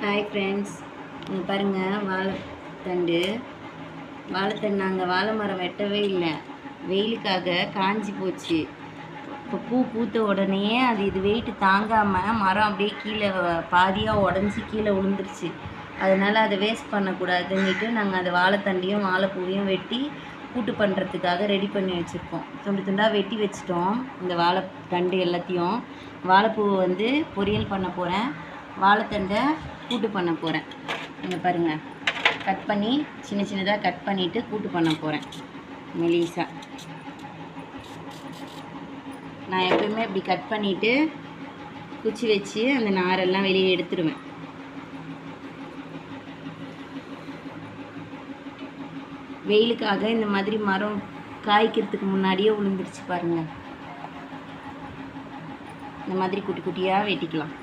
Hi friends, இங்கே பாருங்கள் வாழைத்தண்டு நாங்கள் வாழை மரம் வெட்டவே இல்லை, வெயிலுக்காக காஞ்சி போச்சு. இப்போ பூ பூத்த உடனே இது வெயிட்டு தாங்காமல் மரம் அப்படியே கீழே பாதியாக உடஞ்சி கீழே விழுந்துருச்சு. அதனால் அதை வேஸ்ட் பண்ணக்கூடாதுன்னுட்டு நாங்கள் அந்த வாழைத்தண்டையும் வாழைப்பூவையும் வெட்டி கூட்டு பண்ணுறதுக்காக ரெடி பண்ணி வச்சுருக்கோம். துண்டு துண்டாக வெட்டி வச்சிட்டோம். இந்த வாழைத்தண்டு எல்லாத்தையும் வாழைப்பூவை பொரியல் பண்ண போகிறேன், வாழைத்தண்டை கூட்டு பண்ண போகிறேன். இங்கே பாருங்கள், கட் பண்ணி சின்ன சின்னதாக கட் பண்ணிவிட்டு கூட்டு பண்ண போகிறேன் மெலிசாக. நான் எப்பவுமே இப்படி கட் பண்ணிவிட்டு குச்சி வச்சு அந்த நாரெல்லாம் வெளியே எடுத்துடுவேன். வெயிலுக்காக இந்த மாதிரி மரம் காய்க்கிறதுக்கு முன்னாடியே விழுந்துருச்சு பாருங்கள். இந்த மாதிரி குட்டி குட்டியாக வெட்டிக்கலாம்.